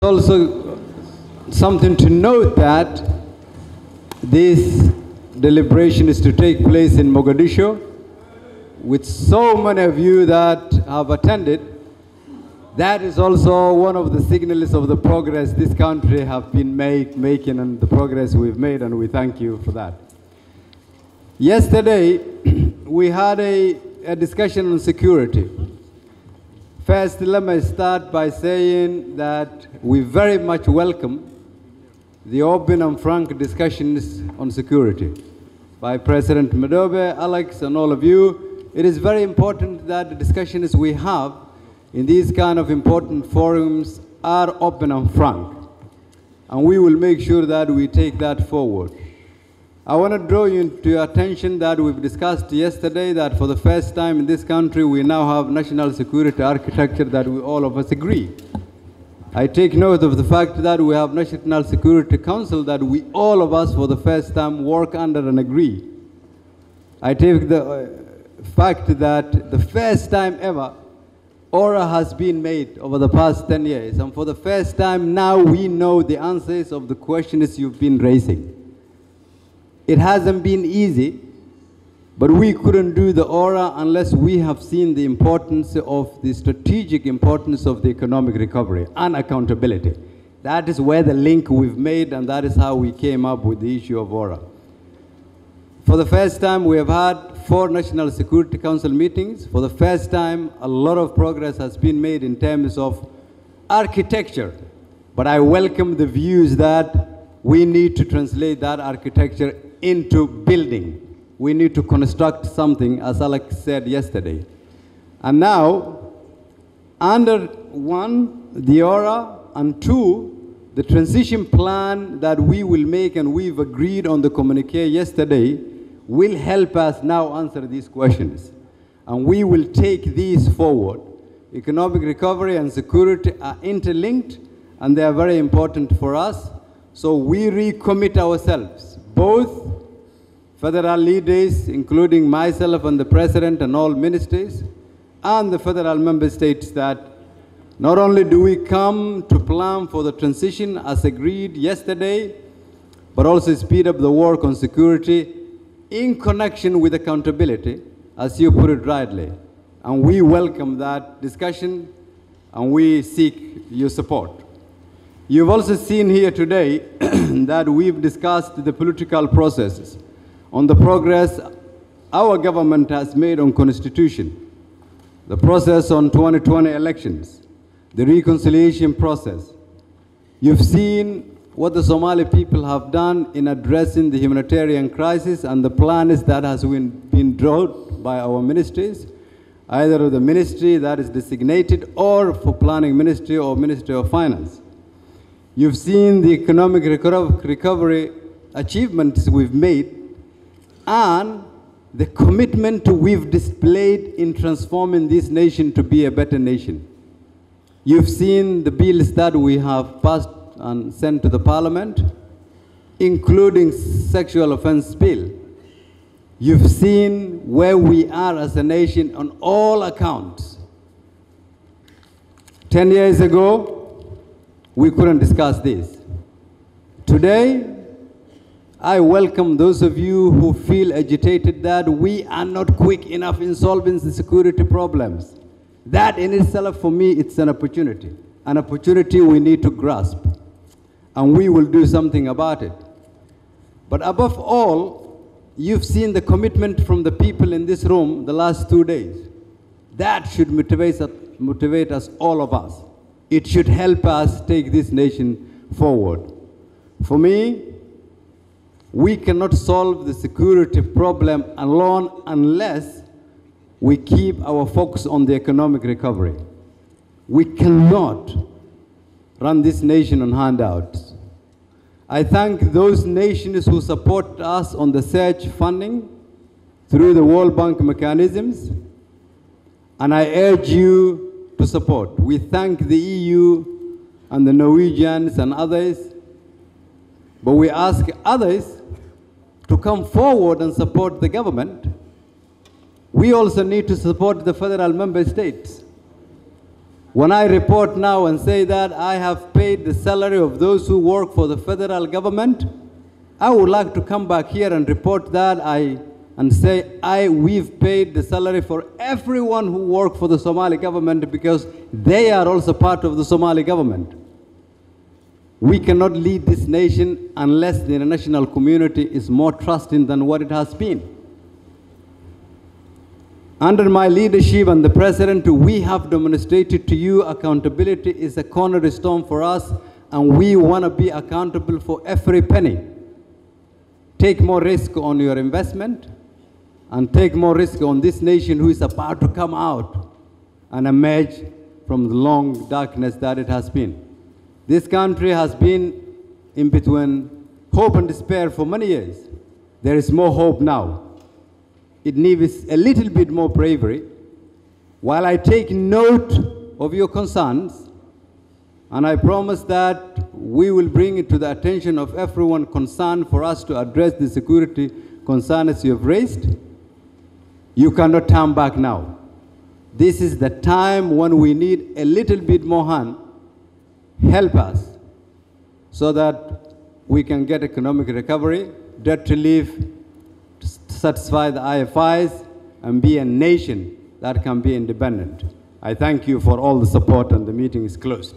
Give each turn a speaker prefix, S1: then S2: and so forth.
S1: Also, something to note that this deliberation is to take place in Mogadishu, with so many of you that have attended. That is also one of the signals of the progress this country have been making and the progress we've made, and we thank you for that. Yesterday, we had a discussion on security. First, let me start by saying that we very much welcome the open and frank discussions on security by President Madobe, Alex, and all of you. It is very important that the discussions we have in these kind of important forums are open and frank, and we will make sure that we take that forward. I want to draw you to your attention that we've discussed yesterday that for the first time in this country, we now have national security architecture that we all of us agree. I take note of the fact that we have National Security Council that we all of us for the first time work under and agree. I take the fact that the first time ever, Aura has been made over the past 10 years, and for the first time now we know the answers of the questions you've been raising. It hasn't been easy, but we couldn't do the Aura unless we have seen the importance of the strategic importance of the economic recovery and accountability. That is where the link we've made, and that is how we came up with the issue of Aura. For the first time, we have had 4 National Security Council meetings. For the first time, a lot of progress has been made in terms of architecture. But I welcome the views that we need to translate that architecture into building. We need to construct something, as Alex said yesterday. And now, under 1, the Aura, and 2, the transition plan that we will make and we've agreed on the communique yesterday will help us now answer these questions. And we will take these forward. Economic recovery and security are interlinked, and they are very important for us. So we recommit ourselves, both federal leaders, including myself and the President and all ministers, and the federal member states, that not only do we come to plan for the transition as agreed yesterday, but also speed up the work on security in connection with accountability, as you put it rightly. And we welcome that discussion, and we seek your support. You've also seen here today that we've discussed the political processes on the progress our government has made on constitution, the process on 2020 elections, the reconciliation process. You've seen what the Somali people have done in addressing the humanitarian crisis and the plans that has been drawn by our ministries, either the ministry that is designated or for planning ministry or Ministry of Finance. You've seen the economic recovery achievements we've made and the commitment we've displayed in transforming this nation to be a better nation. You've seen the bills that we have passed and sent to the Parliament, including sexual offense bill. You've seen where we are as a nation on all accounts. 10 years ago, we couldn't discuss this. Today, I welcome those of you who feel agitated that we are not quick enough in solving the security problems. That in itself, for me, it's an opportunity we need to grasp, and we will do something about it. But above all, you've seen the commitment from the people in this room the last 2 days. That should motivate us, all of us. It should help us take this nation forward. For me, we cannot solve the security problem alone unless we keep our focus on the economic recovery. We cannot run this nation on handouts. I thank those nations who support us on the search funding through the World Bank mechanisms, and I urge you to support. We thank the EU and the Norwegians and others, but we ask others to come forward and support the government. We also need to support the federal member states. When I report now and say that I have paid the salary of those who work for the federal government, I would like to come back here and report that we've paid the salary for everyone who works for the Somali government, because they are also part of the Somali government. We cannot lead this nation unless the international community is more trusting than what it has been. Under my leadership and the President, we have demonstrated to you accountability is a cornerstone for us, and we want to be accountable for every penny. Take more risk on your investment, and take more risk on this nation who is about to come out and emerge from the long darkness that it has been. This country has been in between hope and despair for many years. There is more hope now. It needs a little bit more bravery. While I take note of your concerns, and I promise that we will bring it to the attention of everyone concerned for us to address the security concerns you have raised, you cannot turn back now. This is the time when we need a little bit more hand. Help us so that we can get economic recovery, debt relief, to satisfy the IFIs, and be a nation that can be independent. I thank you for all the support, and the meeting is closed.